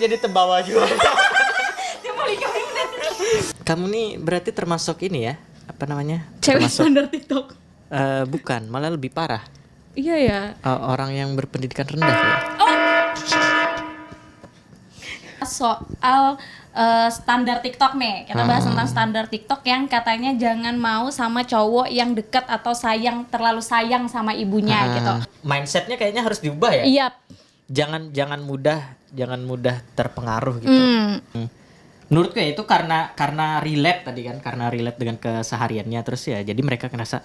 jadi terbawa juga. Bener. Kamu nih berarti termasuk ini ya, apa namanya? Cewek Termasuk standar TikTok. bukan, malah lebih parah. Iya ya. Orang yang berpendidikan rendah ya. Soal standar TikTok nih, kita bahas tentang standar TikTok yang katanya jangan mau sama cowok yang dekat atau terlalu sayang sama ibunya gitu. Mindsetnya kayaknya harus diubah ya. Iya. Jangan mudah terpengaruh gitu. Menurutku ya itu karena relate tadi kan, karena relate dengan kesehariannya, terus ya jadi mereka ngerasa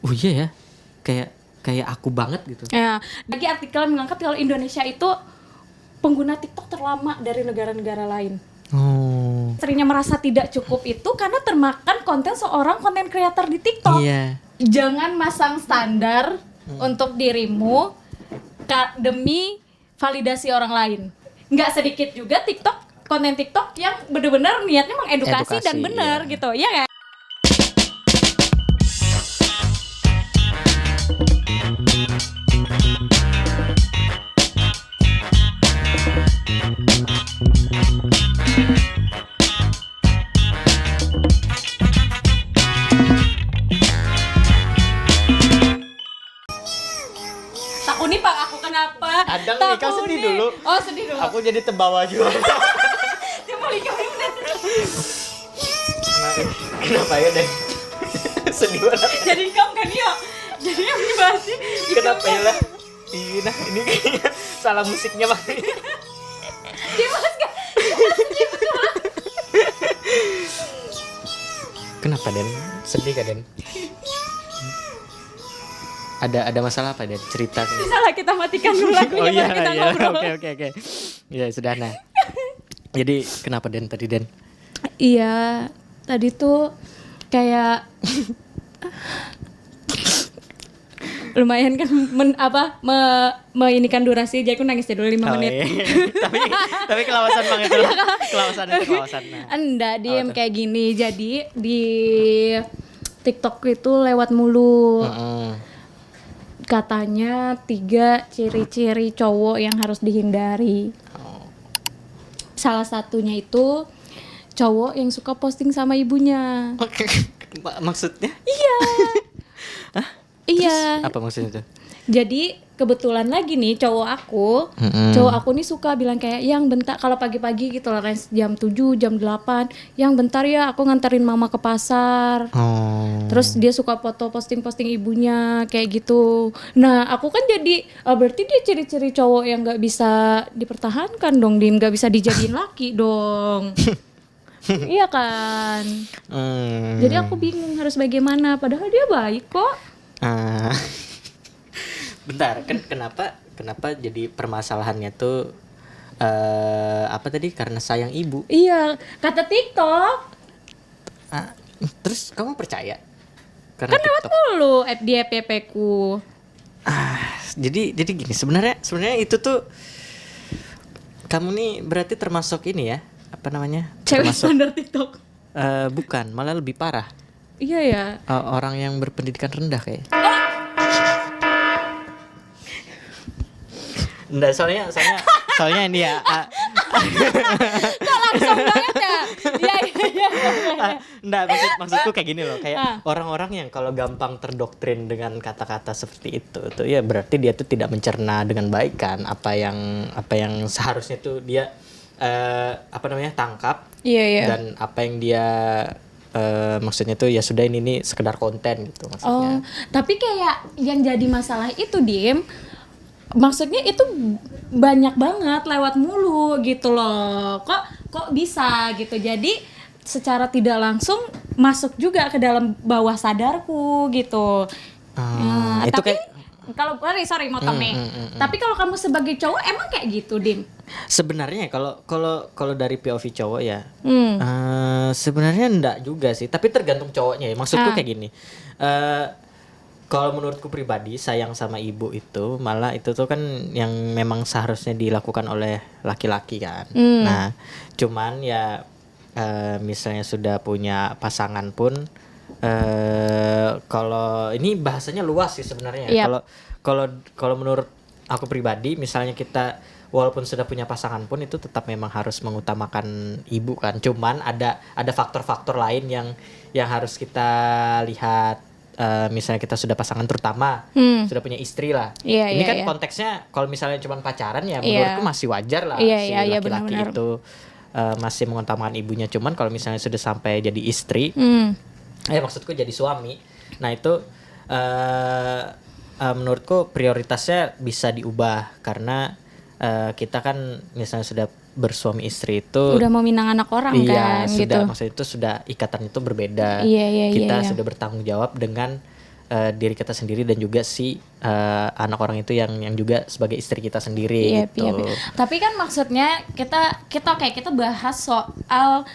oh iya ya, kayak aku banget gitu. Ya, lagi artikel mengangkat kalau Indonesia itu pengguna TikTok terlama dari negara-negara lain. Oh. Seringnya merasa tidak cukup itu karena termakan konten seorang konten creator di TikTok. Iya. Jangan masang standar untuk dirimu demi validasi orang lain. Nggak sedikit juga konten TikTok yang benar-benar niatnya mengedukasi dan benar iya. gitu, ya kan? Tak unik Pak, aku kenapa? Adang Tak nih, kau sedih unik. dulu. Oh, sedih dulu. Aku jadi terbawa juga. Dia mau lihat bener. Kenapa ya deh? Sedih banget. Jadi kamu kan ya. Jadi yang dibahas sih. Kenapa ya lah? Nah ini kayaknya salah musiknya makanya. Dia bahas kan? Kenapa Den? Sedih kan Den? Ada masalah apa Den? Cerita. Salah, kita matikan dulu lagunya Oh iya, baru kita iya. ngobrol. Oke. Ya sudah nah. Jadi kenapa Den tadi Den? Iya, tadi tuh kayak lumayan kan meinikan durasi, jadi aku nangis dulu 5 menit. Iya. tapi kelawasan banget itu. Kelawasan. Nah. Enggak, diem kayak gini. Jadi di TikTok itu lewat mulu. Katanya 3 ciri-ciri cowok yang harus dihindari. Salah satunya itu cowok yang suka posting sama ibunya. Maksudnya? Iya. Hah? Iya. Apa maksudnya tuh? Jadi kebetulan lagi nih cowok aku nih suka bilang kayak yang bentar, kalau pagi-pagi gitu lah jam 7, jam 8, yang bentar ya aku nganterin mama ke pasar. Terus dia suka foto posting ibunya kayak gitu. Nah aku kan jadi berarti dia ciri-ciri cowok yang nggak bisa dipertahankan dong, Dim, nggak bisa dijadiin laki dong. Iya kan. Jadi aku bingung harus bagaimana, padahal dia baik kok. Bentar, kan kenapa jadi permasalahannya tuh apa tadi, karena sayang ibu? Iya, kata TikTok. Terus kamu percaya? Karena Kan lewat mulu di FYP ku. Jadi gini, sebenarnya itu tuh kamu nih berarti termasuk ini ya, apa namanya? Cewek Termasuk standar TikTok. bukan, malah lebih parah. Iya ya. Orang yang berpendidikan rendah kayak. Enggak, soalnya ini ya. Kok langsung banget ya? Iya. Enggak, maksudku kayak gini loh, kayak orang-orang yang kalau gampang terdoktrin dengan kata-kata seperti itu tuh ya berarti dia tuh tidak mencerna dengan baik kan apa yang seharusnya tuh dia tangkap. Iya. Dan apa yang dia maksudnya tuh ya sudah ini sekedar konten gitu maksudnya. Tapi kayak yang jadi masalah itu, Dim, maksudnya itu banyak banget lewat mulu gitu loh. Kok bisa gitu. Jadi secara tidak langsung masuk juga ke dalam bawah sadarku gitu. Itu tapi kayak kalau sorry motong nih. Tapi kalau kamu sebagai cowok emang kayak gitu, Dim? sebenarnya kalau dari POV cowok ya sebenarnya enggak juga sih, tapi tergantung cowoknya ya. Maksudku kayak gini. Kalau menurutku pribadi, sayang sama ibu itu malah itu tuh kan yang memang seharusnya dilakukan oleh laki-laki kan. Nah, cuman ya misalnya sudah punya pasangan pun kalau ini bahasanya luas sih sebenarnya. Yep. Kalau menurut aku pribadi, misalnya kita walaupun sudah punya pasangan pun itu tetap memang harus mengutamakan ibu kan. Cuman ada faktor-faktor lain yang harus kita lihat. Misalnya kita sudah pasangan, terutama sudah punya istri lah. Ini kan konteksnya kalau misalnya cuma pacaran ya menurutku masih wajar lah si laki-laki itu masih mengutamakan ibunya. Cuman kalau misalnya sudah sampai jadi istri, maksudku jadi suami, nah itu menurutku prioritasnya bisa diubah karena kita kan misalnya sudah bersuami istri itu udah mau minang anak orang kan sudah, gitu. Maksudnya itu sudah ikatan itu berbeda. Kita sudah bertanggung jawab dengan diri kita sendiri dan juga si anak orang itu yang juga sebagai istri kita sendiri gitu. Tapi kan maksudnya kita bahas soal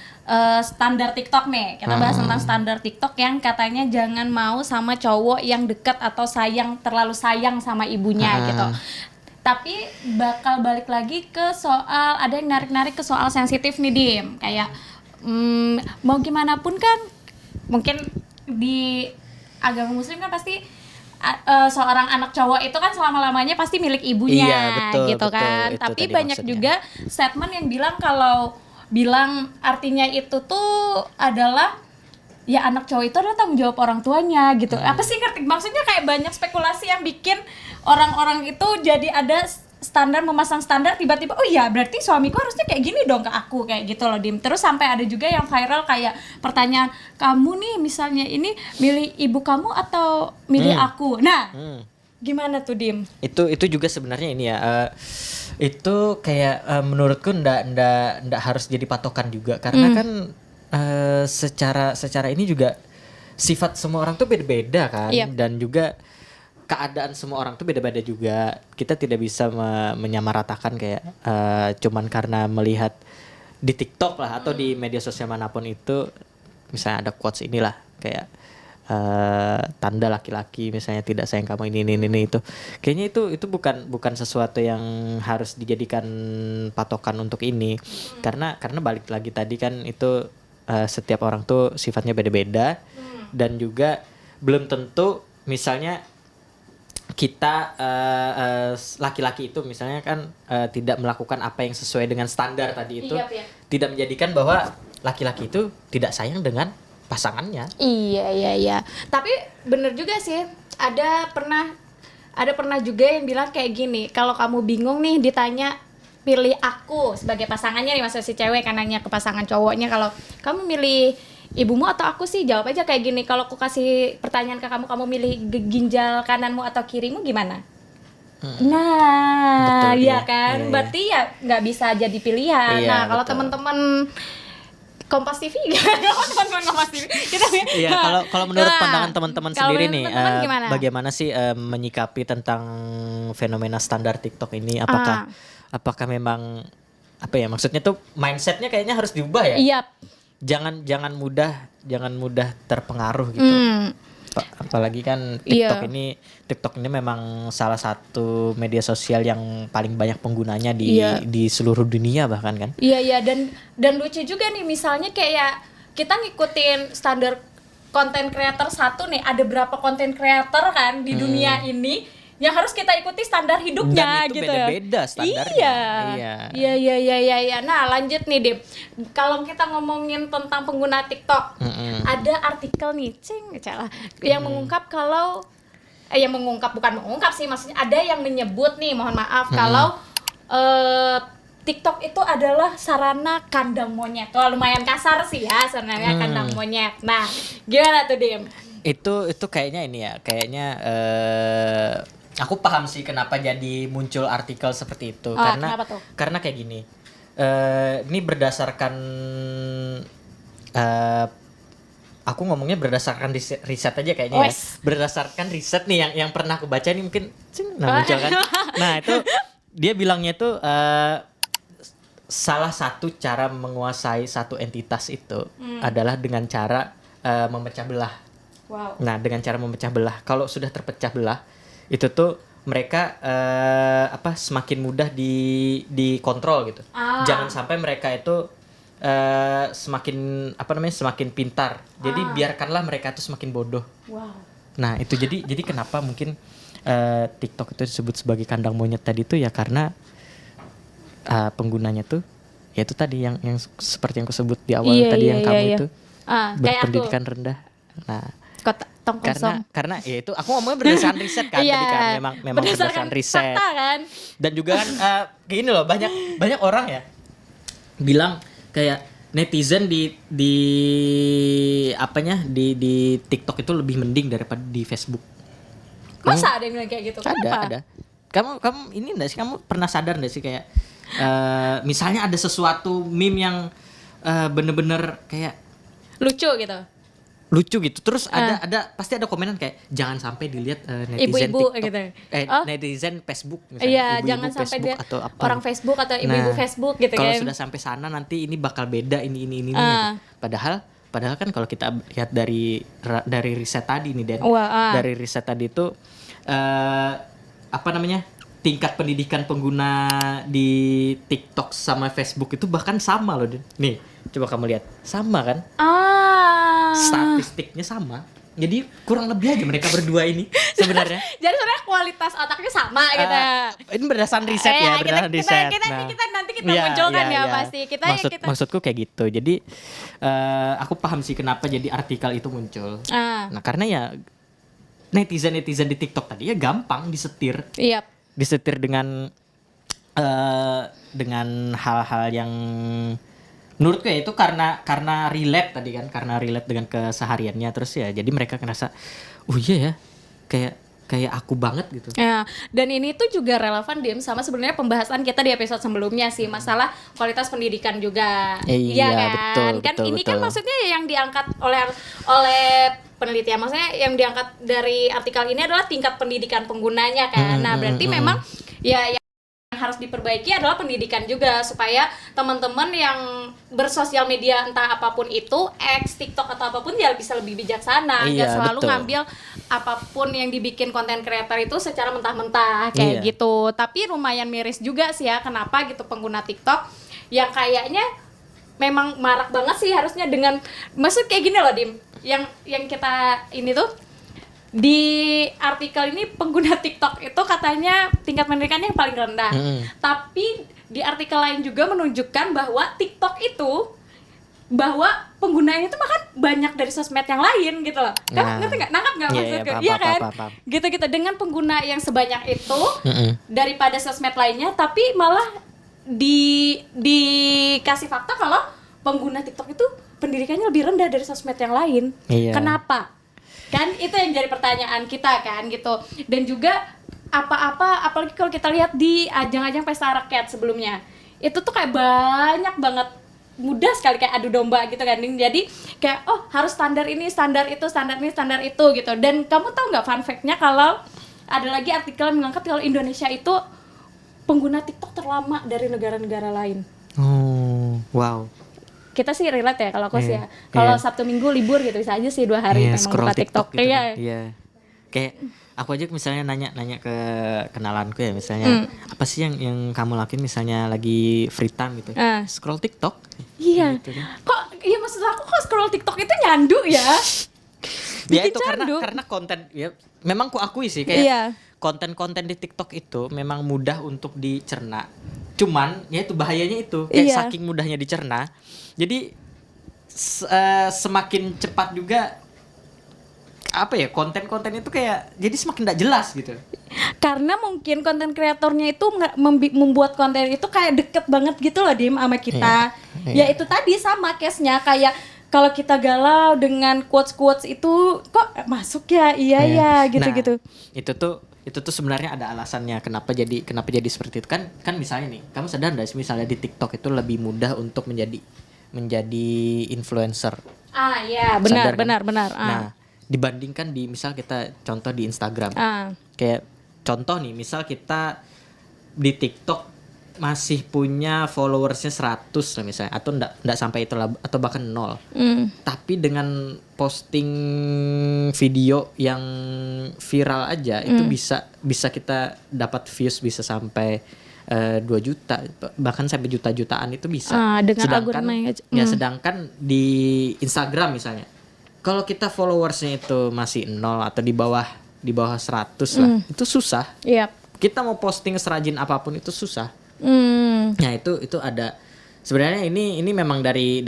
standar TikTok nih. Kita bahas tentang standar TikTok yang katanya jangan mau sama cowok yang dekat atau terlalu sayang sama ibunya gitu. Tapi bakal balik lagi ke soal, ada yang narik-narik ke soal sensitif nih Dim. Kayak mau gimana pun kan mungkin di agama muslim kan pasti seorang anak cowok itu kan selama-lamanya pasti milik ibunya gitu kan. Tapi banyak maksudnya juga statement yang bilang artinya itu tuh adalah ya anak cowok itu adalah tanggung jawab orang tuanya gitu. Apa sih ngerti? Maksudnya kayak banyak spekulasi yang bikin orang-orang itu jadi ada memasang standar tiba-tiba, oh iya berarti suamiku harusnya kayak gini dong ke aku, kayak gitu loh Dim. Terus sampai ada juga yang viral kayak pertanyaan, kamu nih misalnya ini milih ibu kamu atau milih aku? Nah, gimana tuh Dim? Itu juga sebenarnya ini ya, itu kayak menurutku ndak harus jadi patokan juga karena kan secara ini juga sifat semua orang tuh beda-beda kan. Dan juga keadaan semua orang tuh beda-beda juga. Kita tidak bisa menyamaratakan kayak cuman karena melihat di TikTok lah atau di media sosial manapun itu misalnya ada quotes inilah kayak tanda laki-laki misalnya tidak sayang kamu ini itu. Kayaknya itu bukan sesuatu yang harus dijadikan patokan untuk ini. Karena balik lagi tadi kan itu setiap orang tuh sifatnya beda-beda dan juga belum tentu misalnya kita laki-laki itu misalnya kan tidak melakukan apa yang sesuai dengan standar tadi itu, tidak menjadikan bahwa laki-laki itu tidak sayang dengan pasangannya. Iya. Tapi bener juga sih, ada pernah juga yang bilang kayak gini, kalau kamu bingung nih ditanya pilih aku sebagai pasangannya nih, maksudnya si cewek kan nanya ke pasangan cowoknya, kalau kamu milih ibumu atau aku sih, jawab aja kayak gini, kalau aku kasih pertanyaan ke kamu milih ginjal kananmu atau kirimu gimana? Nah, betul, iya kan? Berarti ya nggak bisa jadi pilihan. Nah, kalau teman-teman Kompas TV teman-teman Kompas TV kita kalau menurut pandangan teman-teman sendiri nih bagaimana sih menyikapi tentang fenomena standar TikTok ini? Apakah memang apa ya, maksudnya tuh mindsetnya kayaknya harus diubah ya? Jangan mudah terpengaruh gitu. Apalagi kan TikTok ini memang salah satu media sosial yang paling banyak penggunanya di seluruh dunia bahkan kan. Iya dan lucu juga nih, misalnya kayak kita ngikutin standar konten creator satu nih, ada berapa konten creator kan di dunia ini yang harus kita ikuti standar hidupnya. Dan itu gitu. beda-beda standarnya. Iya. Nah, lanjut nih, Dip. Kalau kita ngomongin tentang pengguna TikTok, ada artikel nih, yang mengungkap kalau bukan mengungkap sih, maksudnya ada yang menyebut nih, mohon maaf, kalau TikTok itu adalah sarana kandang monyet. Wah, lumayan kasar sih ya sebenarnya kandang monyet. Nah, gimana tuh, Dim? Itu kayaknya ini ya, aku paham sih kenapa jadi muncul artikel seperti itu. Karena kayak gini, ini berdasarkan aku ngomongnya berdasarkan riset aja kayaknya ya. Berdasarkan riset nih yang pernah aku baca ini mungkin muncul kan. Nah itu dia bilangnya tuh salah satu cara menguasai satu entitas itu adalah dengan cara memecah belah. Wow. Nah dengan cara memecah belah, kalau sudah terpecah belah itu tuh mereka semakin mudah dikontrol gitu. Jangan sampai mereka itu semakin pintar. Jadi biarkanlah mereka itu semakin bodoh. Wow. Nah itu jadi kenapa mungkin TikTok itu disebut sebagai kandang monyet tadi itu ya karena penggunanya tuh ya itu tadi yang seperti yang aku sebut di awal tadi yang kamu itu berpendidikan rendah. Nah, karena ya itu aku ngomongnya berdasarkan riset kan tadi kan memang berdasarkan riset fakta, kan? Dan juga kan gini loh, banyak orang ya bilang kayak netizen di apanya di TikTok itu lebih mending daripada di Facebook. Masa ada yang bilang kayak gitu? Ada. Kamu ini enggak sih, kamu pernah sadar enggak sih kayak misalnya ada sesuatu meme yang bener-bener kayak lucu gitu. Terus ada pasti ada komenan kayak jangan sampai dilihat netizen ibu-ibu TikTok gitu. netizen Facebook misalnya. Iya, Ibu-ibu jangan sampai Facebook dia atau apa. orang Facebook atau ibu-ibu Facebook gitu kalau kan. sudah sampai sana nanti ini bakal beda ini gitu. Padahal kan kalau kita lihat dari riset tadi nih Dan. Dari riset tadi itu apa namanya? Tingkat pendidikan pengguna di TikTok sama Facebook itu bahkan sama loh, Den. Nih, coba kamu lihat. Sama kan? Statistiknya sama. Jadi kurang lebih aja mereka berdua ini sebenarnya. Jadi sebenarnya kualitas otaknya sama gitu. Ini berdasarkan riset berdasarkan riset. Kita nanti munculkan pasti. Maksudku kayak gitu. Jadi aku paham sih kenapa jadi artikel itu muncul. Nah, karena ya netizen di TikTok tadi ya gampang disetir. Disetir dengan hal-hal yang menurutku ya itu karena relate tadi kan, karena relate dengan kesehariannya, terus ya jadi mereka ngerasa oh iya ya kayak aku banget gitu. Ya, dan ini tuh juga relevan Dim sama sebenarnya pembahasan kita di episode sebelumnya sih, masalah kualitas pendidikan juga. Iya kan? Betul. Kan maksudnya yang diangkat oleh penelitian, maksudnya yang diangkat dari artikel ini adalah tingkat pendidikan penggunanya kan. Nah, berarti memang ya yang harus diperbaiki adalah pendidikan juga, supaya teman-teman yang bersosial media entah apapun itu, TikTok atau apapun, ya bisa lebih bijaksana, nggak selalu ngambil apapun yang dibikin konten creator itu secara mentah-mentah kayak gitu. Tapi lumayan miris juga sih ya, kenapa gitu pengguna TikTok yang kayaknya memang marak banget sih harusnya dengan maksud kayak gini loh Dim, yang kita ini tuh di artikel ini pengguna TikTok itu katanya tingkat pendidikannya yang paling rendah. Tapi di artikel lain juga menunjukkan bahwa TikTok itu bahwa penggunanya itu bahkan banyak dari sosmed yang lain gitu loh. Kamu ngerti nggak? Nangkap nggak maksudku? Iya kan? Gitu-gitu dengan pengguna yang sebanyak itu daripada sosmed lainnya, tapi malah dikasih fakta kalau pengguna TikTok itu pendidikannya lebih rendah dari sosmed yang lain. Kenapa? Kan itu yang jadi pertanyaan kita kan gitu. Dan juga apalagi kalau kita lihat di ajang-ajang pesta rakyat sebelumnya, itu tuh kayak banyak banget, mudah sekali kayak adu domba gitu kan. Jadi kayak harus standar ini, standar itu, standar ini, standar itu gitu. Dan kamu tahu nggak fun fact-nya kalau ada lagi artikel yang mengangkat kalau Indonesia itu pengguna TikTok terlama dari negara-negara lain. Oh, wow. Kita sih relate ya kalau aku sih ya. Kalau Sabtu Minggu libur gitu bisa aja sih 2 hari memang buka TikTok. Gitu iya. Kayak aku aja misalnya nanya ke kenalanku ya, misalnya apa sih yang kamu lakuin misalnya lagi free time gitu. Scroll TikTok. Iya. Gitu, kan? Kok iya maksud aku kok scroll TikTok itu nyandu ya? Ya itu karena konten ya memang ku akui sih kayak konten-konten di TikTok itu memang mudah untuk dicerna. Cuman ya itu bahayanya itu kayak saking mudahnya dicerna. Jadi semakin cepat juga apa ya, konten-konten itu kayak jadi semakin tidak jelas gitu. Karena mungkin konten kreatornya itu membuat konten itu kayak deket banget gitu loh Dim sama kita. Ya itu tadi sama case-nya kayak kalau kita galau dengan quotes-quotes itu kok masuk ya, iya gitu-gitu. Nah, itu tuh sebenarnya ada alasannya kenapa jadi seperti itu kan misalnya nih, kamu sadar nggak sih misalnya di TikTok itu lebih mudah untuk menjadi influencer. Iya, benar. Nah, dibandingkan di misal kita contoh di Instagram. Kayak contoh nih, misal kita di TikTok masih punya followersnya 100 lah misalnya, atau enggak sampai itu lah, atau bahkan 0. Tapi dengan posting video yang viral aja itu bisa kita dapat views bisa sampai 2 juta bahkan sampai jutaan itu bisa. Sedangkan di Instagram misalnya, kalau kita followersnya itu masih 0 atau di bawah 100 lah, itu susah. Kita mau posting serajin apapun itu susah. Nah, itu ada sebenarnya ini memang dari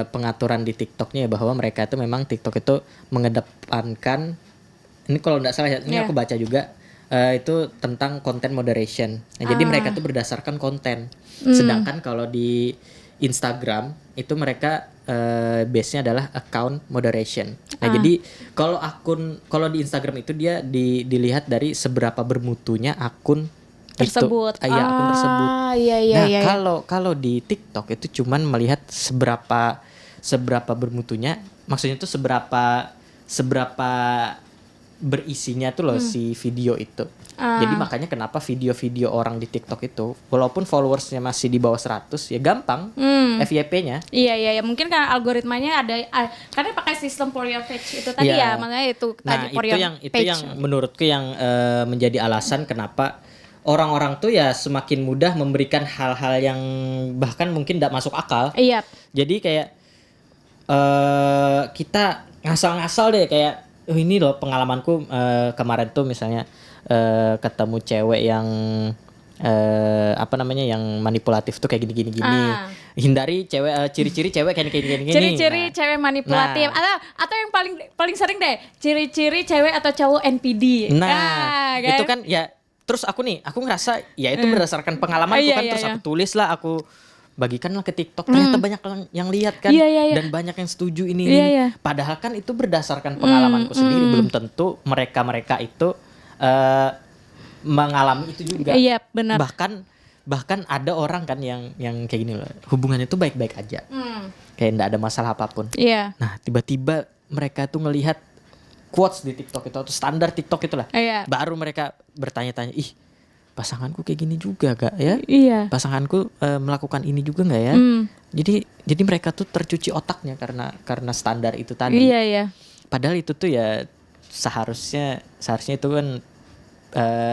pengaturan di TikToknya ya, bahwa mereka itu memang TikTok itu mengedepankan, ini kalau nggak salah ya, ini aku baca juga itu tentang content moderation. Nah, jadi mereka tuh berdasarkan konten. Sedangkan kalau di Instagram itu mereka base-nya adalah account moderation. Nah, jadi kalau di Instagram itu dia dilihat dari seberapa bermutunya akun tersebut. Itu, akun tersebut. Iya. Kalau di TikTok itu cuman melihat seberapa bermutunya, maksudnya itu seberapa berisinya tuh loh si video itu. Jadi makanya kenapa video-video orang di TikTok itu walaupun followersnya masih di bawah 100 ya gampang FYP-nya. Iya, mungkin karena algoritmanya ada karena pakai sistem for your page itu tadi ya, makanya itu tadi for your page. Itu yang menurutku yang menjadi alasan kenapa orang-orang tuh ya semakin mudah memberikan hal-hal yang bahkan mungkin tidak masuk akal. Iya. Jadi kayak kita ngasal-ngasal deh, kayak ini loh pengalamanku kemarin tuh misalnya ketemu cewek yang yang manipulatif tuh kayak gini. Hindari cewek, ciri-ciri cewek kayak gini. Ciri-ciri cewek manipulatif atau yang paling sering deh, ciri-ciri cewek atau cowok NPD. Kan? Itu kan ya. Terus aku ngerasa ya itu berdasarkan pengalamanku kan, terus aku tulis lah, aku bagikanlah ke TikTok, ternyata banyak yang lihat kan, dan banyak yang setuju ini. Padahal kan itu berdasarkan pengalamanku sendiri, belum tentu mereka itu mengalami itu juga. Iya, benar. Bahkan ada orang kan yang kayak gini loh, hubungannya itu baik-baik aja, kayak nggak ada masalah apapun. Nah, tiba-tiba mereka tuh ngelihat quotes di TikTok itu atau standar TikTok itulah, baru mereka bertanya-tanya, ih pasanganku kayak gini juga gak ya? Pasanganku melakukan ini juga nggak ya? Jadi mereka tuh tercuci otaknya karena standar itu tadi. Padahal itu tuh ya seharusnya itu kan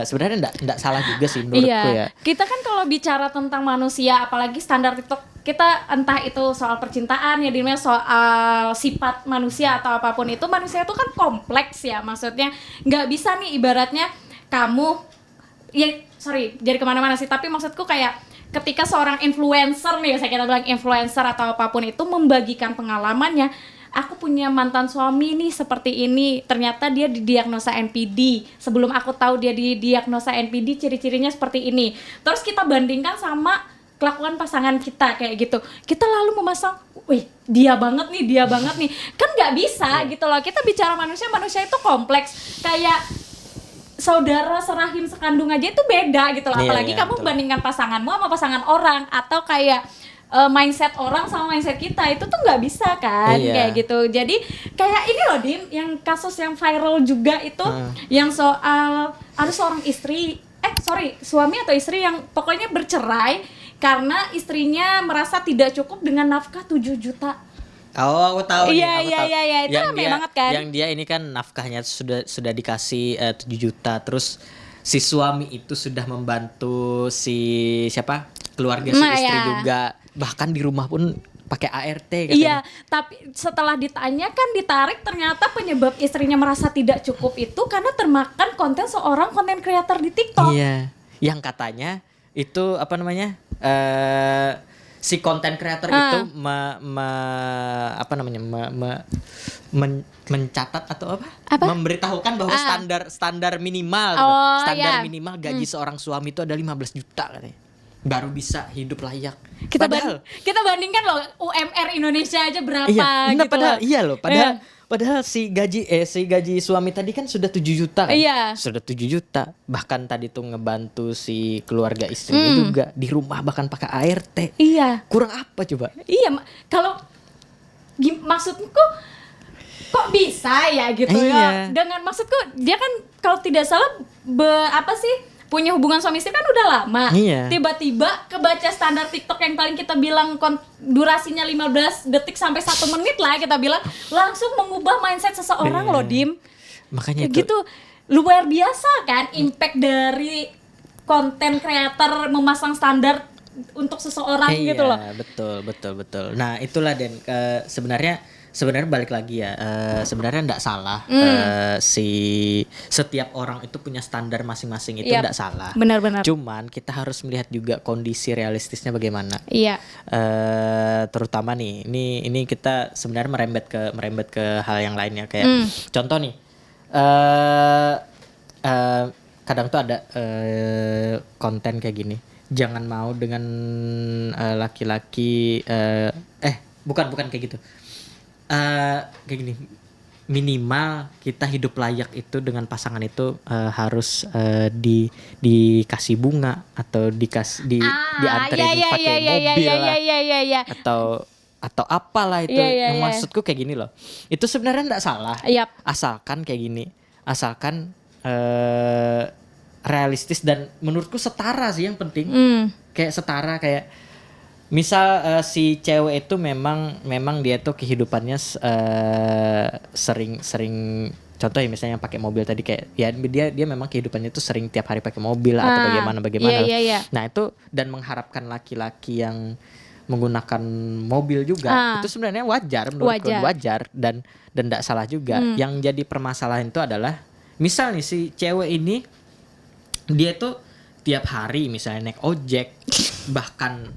sebenarnya enggak salah juga sih menurutku ya. Kita kan kalau bicara tentang manusia, apalagi standar TikTok, kita entah itu soal percintaan ya, dimana soal sifat manusia atau apapun itu, manusia itu kan kompleks ya, maksudnya nggak bisa nih ibaratnya kamu jadi kemana-mana sih, tapi maksudku kayak ketika seorang influencer nih, kita bilang influencer atau apapun itu membagikan pengalamannya, aku punya mantan suami nih seperti ini, ternyata dia didiagnosa NPD, sebelum aku tahu dia didiagnosa NPD ciri-cirinya seperti ini, terus kita bandingkan sama kelakuan pasangan kita kayak gitu, kita lalu memasang, wih dia banget nih, kan nggak bisa gitu loh. Kita bicara manusia itu kompleks, kayak saudara serahim sekandung aja itu beda gitu loh, apalagi kamu bandingkan pasanganmu sama pasangan orang, atau kayak mindset orang sama mindset kita, itu tuh nggak bisa kan, kayak gitu. Jadi kayak ini loh Dim, yang kasus yang viral juga itu, yang soal ada seorang suami atau istri yang pokoknya bercerai karena istrinya merasa tidak cukup dengan nafkah 7 juta. Oh, aku tahu nih. Iya, itu rame banget kan. Yang dia ini kan nafkahnya sudah dikasih 7 juta, terus si suami itu sudah membantu keluarga si istri juga, bahkan di rumah pun pakai ART katanya. Iya, tapi setelah ditarik ternyata penyebab istrinya merasa tidak cukup itu karena termakan konten seorang konten creator di TikTok. Iya, yang katanya itu si konten creator itu mencatat atau memberitahukan bahwa standar minimal minimal gaji seorang suami itu ada 15 juta katanya, baru bisa hidup layak. Kita bandingkan loh, UMR Indonesia aja berapa gitu. Padahal si gaji suami tadi kan sudah 7 juta kan? Sudah 7 juta. Bahkan tadi tuh ngebantu si keluarga istrinya juga di rumah, bahkan pakai ART. Kurang apa coba? Kalau maksudku kok bisa ya gitu ya. Dengan maksudku dia kan kalau tidak salah punya hubungan suami istri kan udah lama. Tiba-tiba kebaca standar TikTok yang paling kita bilang durasinya 15 detik sampai 1 menit lah, kita bilang langsung mengubah mindset seseorang loh Dim. Makanya itu gitu luar biasa kan impact dari konten creator memasang standar untuk seseorang gitu loh. Betul. Nah, itulah sebenarnya sebenarnya balik lagi ya, sebenarnya enggak salah si setiap orang itu punya standar masing-masing, itu enggak salah. Benar-benar. Cuman kita harus melihat juga kondisi realistisnya bagaimana. Iya. Terutama nih, ini kita sebenarnya merembet ke hal yang lainnya kayak contoh nih, kadang tuh ada konten kayak gini. Jangan mau dengan laki-laki, bukan kayak gitu. Kayak gini, minimal kita hidup layak itu dengan pasangan itu harus dikasih bunga atau dianterin pakai mobil lah, atau apalah itu. Maksudku kayak gini loh, itu sebenarnya enggak salah. Asalkan kayak gini, asalkan realistis dan menurutku setara sih yang penting. Kayak setara, kayak misal si cewek itu memang dia tuh kehidupannya sering contoh ya misalnya pakai mobil tadi, kayak ya dia memang kehidupannya tuh sering tiap hari pakai mobil atau bagaimana. Nah itu, dan mengharapkan laki-laki yang menggunakan mobil juga itu sebenarnya wajar menurutku, wajar dan enggak salah juga. Yang jadi permasalahan itu adalah misal nih si cewek ini dia tuh tiap hari misalnya naik ojek, bahkan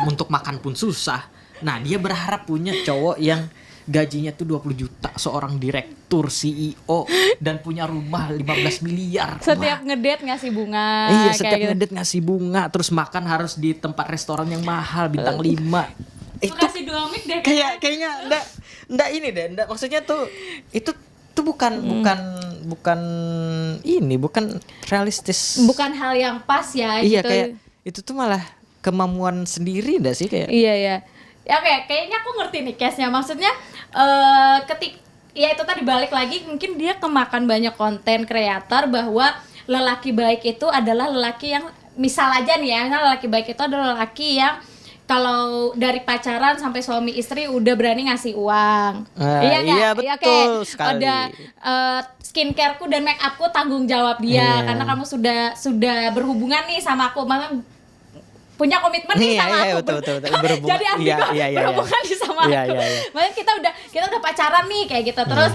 untuk makan pun susah. Nah, dia berharap punya cowok yang gajinya tuh 20 juta, seorang direktur CEO dan punya rumah 15 miliar. Setiap ngedate ngasih bunga. Iya, setiap ngedate ngasih bunga, terus makan harus di tempat restoran yang mahal bintang 5. Itu kasih 2 mic deh. Kayaknya enggak ini deh, enggak, maksudnya tuh itu bukan realistis. Bukan hal yang pas ya. Iya, gitu. kayak itu tuh malah kemampuan sendiri enggak sih kayak. Iya. Ya kayaknya aku ngerti nih case-nya. Maksudnya ya itu tadi balik lagi, mungkin dia kemakan banyak konten kreator bahwa lelaki baik itu adalah lelaki yang, misal aja nih ya, lelaki baik itu adalah lelaki yang kalau dari pacaran sampai suami istri udah berani ngasih uang. Iya, betul sekali. Ada skincareku dan make upku tanggung jawab dia, karena kamu sudah berhubungan nih sama aku, punya komitmen nih sama aku. Betul. Jadi artinya berhubungan nih sama aku. Makanya kita udah pacaran nih kayak gitu. Terus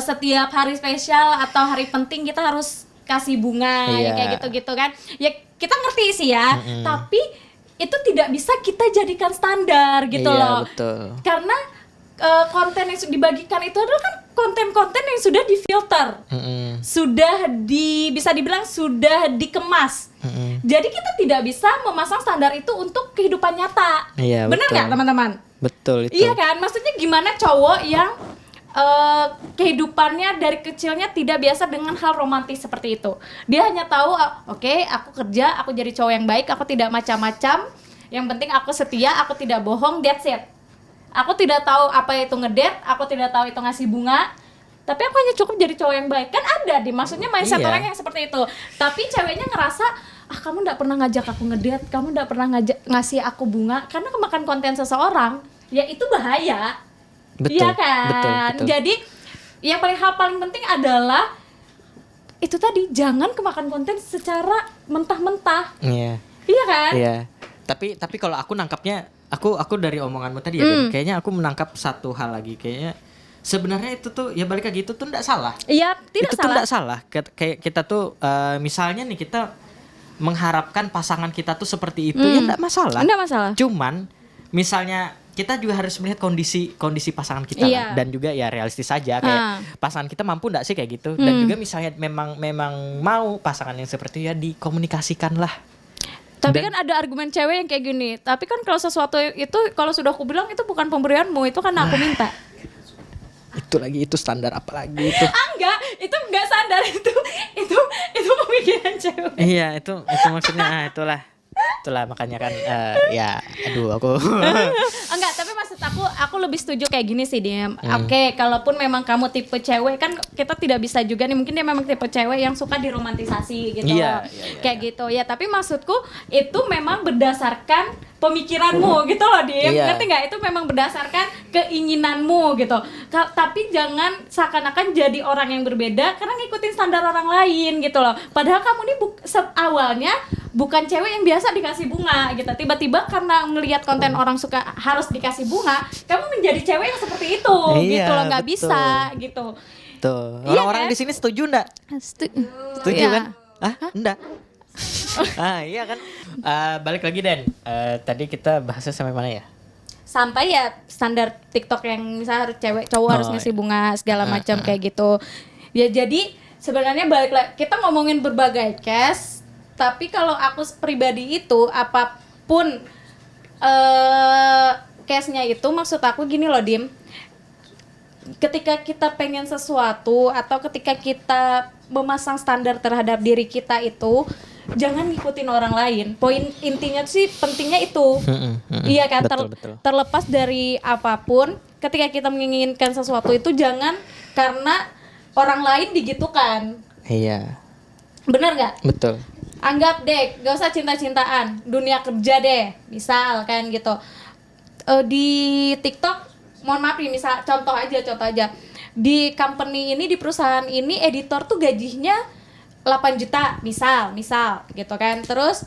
setiap hari spesial atau hari penting kita harus kasih bunga kayak gitu-gitu kan. Ya kita ngerti sih ya, tapi itu tidak bisa kita jadikan standar gitu loh. Betul. Karena konten yang dibagikan itu adalah kan konten-konten yang sudah difilter, sudah bisa dibilang sudah dikemas. Jadi kita tidak bisa memasang standar itu untuk kehidupan nyata. Benar nggak teman-teman? Betul itu. Iya kan? Maksudnya gimana cowok yang kehidupannya dari kecilnya tidak biasa dengan hal romantis seperti itu. Dia hanya tahu, oke, aku kerja, aku jadi cowok yang baik, aku tidak macam-macam. Yang penting aku setia, aku tidak bohong, that's it. Aku tidak tahu apa itu ngedate, aku tidak tahu itu ngasih bunga, tapi aku hanya cukup jadi cowok yang baik. Kan ada maksudnya mindset orang yang seperti itu. Tapi ceweknya ngerasa, kamu enggak pernah ngajak aku ngedate, kamu enggak pernah ngasih aku bunga, karena kemakan konten seseorang, ya itu bahaya. Iya kan? Betul. Jadi yang hal paling penting adalah itu tadi, jangan kemakan konten secara mentah-mentah. Iya kan? Iya. Tapi kalau aku nangkapnya, aku dari omonganmu tadi ya, kayaknya aku menangkap satu hal lagi, kayaknya sebenarnya itu tuh ya balik lagi, itu tuh enggak salah. Iya, tidak itu salah. Itu tuh enggak salah. Kayak kita tuh misalnya nih kita mengharapkan pasangan kita tuh seperti itu, ya enggak masalah. Enggak masalah. Cuman misalnya kita juga harus melihat kondisi pasangan kita lah. Dan juga ya realistis saja, kayak pasangan kita mampu enggak sih kayak gitu, dan juga misalnya memang mau pasangan yang seperti itu, ya dikomunikasikan lah. Tapi kan ada argumen cewek yang kayak gini, tapi kan kalau sesuatu itu, kalau sudah aku bilang itu bukan pemberianmu, itu kan aku minta. Itu standar apa lagi itu? Enggak, itu enggak standar, itu pemikiran cewek. Iya, itu maksudnya itulah makanya kan aku enggak, tapi maksud aku lebih setuju kayak gini sih dia. Oke, kalaupun memang kamu tipe cewek, kan kita tidak bisa juga nih, mungkin dia memang tipe cewek yang suka diromantisasi gitu loh. Kayak gitu ya, tapi maksudku itu memang berdasarkan pemikiranmu gitu loh dia. Ngerti nggak? Itu memang berdasarkan keinginanmu gitu. Tapi jangan seakan-akan jadi orang yang berbeda karena ngikutin standar orang lain gitu loh. Padahal kamu nih awalnya bukan cewek yang biasa dikasih bunga gitu. Tiba-tiba karena ngelihat konten orang suka harus dikasih bunga, kamu menjadi cewek yang seperti itu gitu loh, nggak bisa gitu. Tuh, Iya orang-orang kan? di sini setuju enggak? Setuju Iya. kan? Enggak. Iya kan. Balik lagi Den. Tadi kita bahasnya sampai mana ya? Sampai ya standar TikTok yang misalnya harus cewek cowok harus ngasih bunga segala macam kayak gitu. Ya jadi sebenarnya balik lagi kita ngomongin berbagai case, tapi kalau aku pribadi itu apapun case-nya itu maksud aku gini loh Dim. Ketika kita pengen sesuatu atau ketika kita memasang standar terhadap diri kita itu jangan ngikutin orang lain. Poin intinya sih pentingnya itu. Iya kan, Betul. terlepas dari apapun, ketika kita menginginkan sesuatu itu jangan karena orang lain digitukan. Iya. Bener nggak? Betul. Anggap deh, gak usah cinta-cintaan, dunia kerja deh, misal kan gitu. Di TikTok, mohon maaf nih, misal contoh aja, di company ini, di perusahaan ini, editor tuh gajinya 8 juta, misal gitu kan. Terus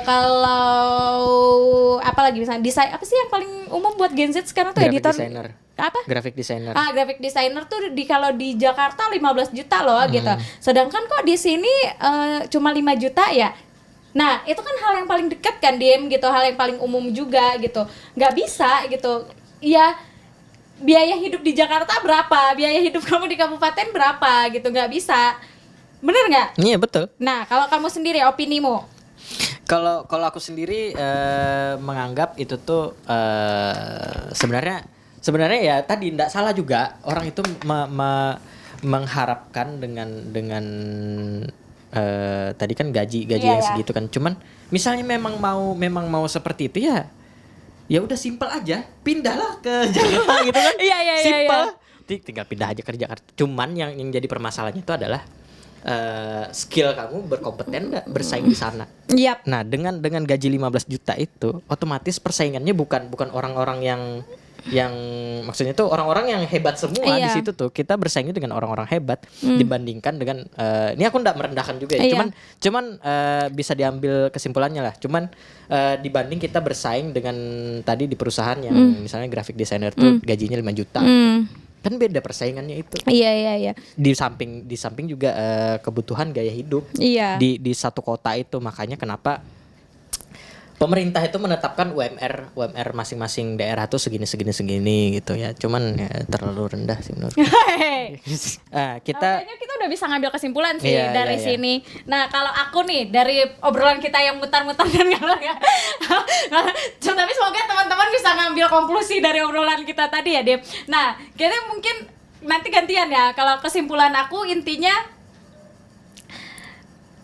kalau apa lagi misalnya desain, apa sih yang paling umum buat Gen Z sekarang tuh editor? Apa? Graphic designer. Graphic designer tuh kalau di Jakarta 15 juta loh gitu. Sedangkan kok di sini cuma 5 juta ya. Nah, itu kan hal yang paling dekat kan, Dim, gitu, hal yang paling umum juga gitu. Nggak bisa gitu. Ya biaya hidup di Jakarta berapa? Biaya hidup kamu di kabupaten berapa gitu, nggak bisa. Bener nggak? Iya, betul. Nah, kalau kamu sendiri opinimu? Kalau aku sendiri menganggap itu tuh sebenarnya ya tadi tidak salah juga orang itu mengharapkan dengan tadi kan gaji yang segitu kan. Cuman misalnya memang mau seperti itu ya udah simpel aja, pindahlah ke Jakarta gitu kan. Iya. Simpel. Tinggal pindah aja ke Jakarta. Cuman yang jadi permasalahannya itu adalah skill kamu berkompeten nggak bersaing di sana. Yap. Nah, dengan gaji 15 juta itu otomatis persaingannya bukan orang-orang yang maksudnya tuh orang-orang yang hebat semua di situ tuh. Kita bersaingnya dengan orang-orang hebat dibandingkan dengan ini aku enggak merendahkan juga ya. Cuman bisa diambil kesimpulannya lah. Cuman dibanding kita bersaing dengan tadi di perusahaan yang misalnya graphic designer tuh gajinya 5 juta. Kan beda persaingannya itu. Iya. Di samping juga kebutuhan gaya hidup. Iya. Di satu kota itu, makanya kenapa pemerintah itu menetapkan UMR masing-masing daerah tuh segini gitu ya. Cuman ya terlalu rendah sih menurut. Kayaknya kita udah bisa ngambil kesimpulan sih dari sini. Nah, kalau aku nih dari obrolan kita yang mutar-mutar dan ngalor ya. Tapi semoga teman-teman bisa ngambil konklusi dari obrolan kita tadi ya, Dep. Nah, kayaknya mungkin nanti gantian ya. Kalau kesimpulan aku intinya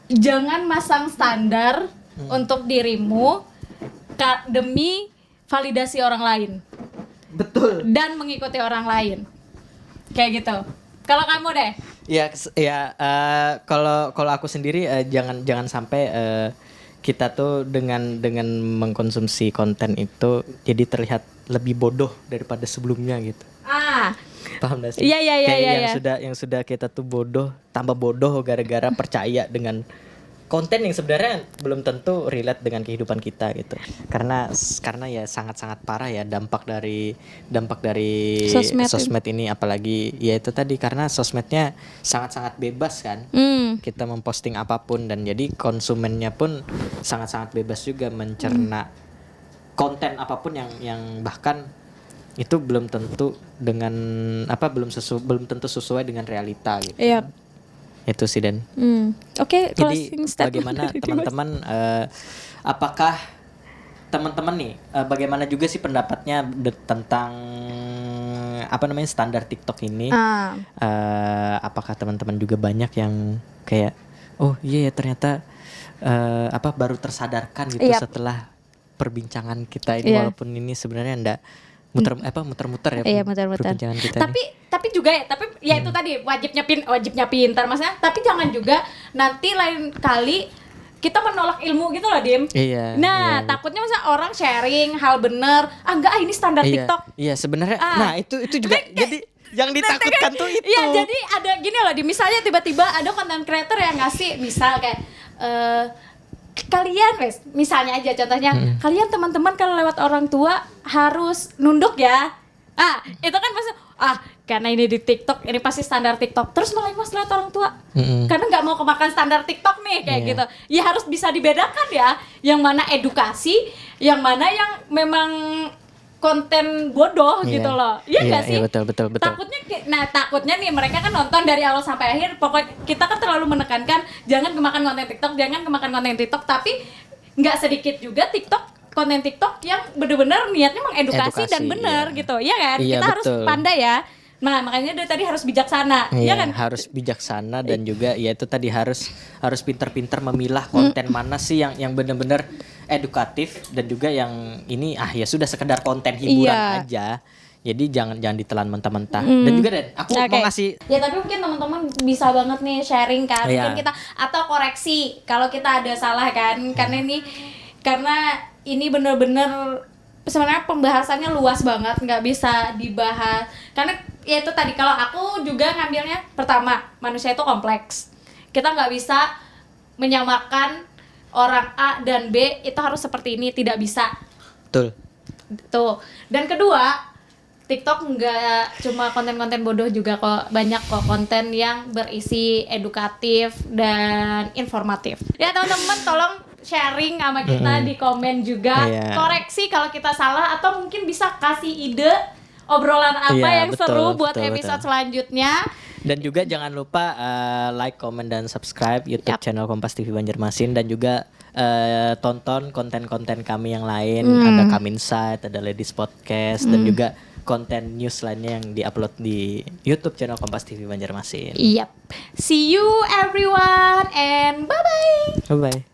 jangan masang standar untuk dirimu demi validasi orang lain. Betul. Dan mengikuti orang lain. Kayak gitu. Kalau kamu deh? Kalau aku sendiri jangan sampai kita tuh dengan mengkonsumsi konten itu jadi terlihat lebih bodoh daripada sebelumnya gitu. Paham gak sih? Iya. Yang sudah kita tuh bodoh, tambah bodoh gara-gara percaya dengan konten yang sebenarnya belum tentu relate dengan kehidupan kita gitu. Karena ya sangat-sangat parah ya dampak dari sosmed ini, apalagi ya itu tadi karena sosmednya sangat-sangat bebas kan. Kita memposting apapun dan jadi konsumennya pun sangat-sangat bebas juga mencerna konten apapun yang bahkan itu belum tentu sesuai dengan realita gitu. Yep. Itu sih Dan. Oke, jadi bagaimana teman-teman apakah teman-teman nih bagaimana juga sih pendapatnya tentang standar TikTok ini? Apakah teman-teman juga banyak yang kayak ternyata baru tersadarkan gitu setelah perbincangan kita ini walaupun ini sebenarnya enggak muter-muter ya. Iya, muter-muter. Kita tapi juga ya itu tadi wajibnya pintar maksudnya, tapi jangan juga nanti lain kali kita menolak ilmu gitu loh, Dim. Iya. Nah, takutnya misalnya orang sharing hal bener, ini standar TikTok. Iya, sebenarnya. Nah, itu juga jadi yang ditakutkan tuh itu. Iya, jadi ada gini loh, misalnya tiba-tiba ada content creator yang ngasih misal kayak kalian misalnya aja contohnya, kalian teman-teman kalau lewat orang tua harus nunduk ya. Itu kan pasti karena ini di TikTok, ini pasti standar TikTok. Terus malah mas lihat orang tua. Karena nggak mau kemakan standar TikTok nih kayak gitu. Ya harus bisa dibedakan ya. Yang mana edukasi, yang mana yang memang konten bodoh gitu loh. Iya nggak sih? Iya, betul. Takutnya nih mereka kan nonton dari awal sampai akhir. Pokoknya kita kan terlalu menekankan jangan kemakan konten TikTok, tapi nggak sedikit juga konten TikTok yang benar-benar niatnya mengedukasi dan benar gitu. Iya kan? Iya, kita betul. harus pandai ya. Nah, makanya dari tadi harus bijaksana. Iya kan? Harus bijaksana dan juga ya itu tadi harus pintar-pintar memilah konten mana sih yang benar-benar edukatif dan juga yang ini ya sudah sekedar konten hiburan aja. Jadi jangan ditelan mentah-mentah. Dan juga aku mau ngasih ya, tapi mungkin teman-teman bisa banget nih sharing kan. Mungkin kita atau koreksi kalau kita ada salah kan. Karena ini benar-benar sebenarnya pembahasannya luas banget, nggak bisa dibahas. Karena ya itu tadi, kalau aku juga ngambilnya pertama, manusia itu kompleks. Kita nggak bisa menyamakan orang A dan B itu harus seperti ini, tidak bisa. Betul. Tuh. Dan kedua, TikTok nggak cuma konten-konten bodoh juga kok, banyak kok konten yang berisi edukatif dan informatif. Ya teman-teman tolong sharing sama kita di komen juga, koreksi kalau kita salah atau mungkin bisa kasih ide obrolan apa yang seru buat episode selanjutnya. Dan juga jangan lupa like, comment dan subscribe YouTube channel Kompas TV Banjarmasin dan juga tonton konten-konten kami yang lain. Ada Kaminside, ada Ladies Podcast dan juga konten news lainnya yang diupload di YouTube channel Kompas TV Banjarmasin. See you everyone and bye-bye. Bye-bye.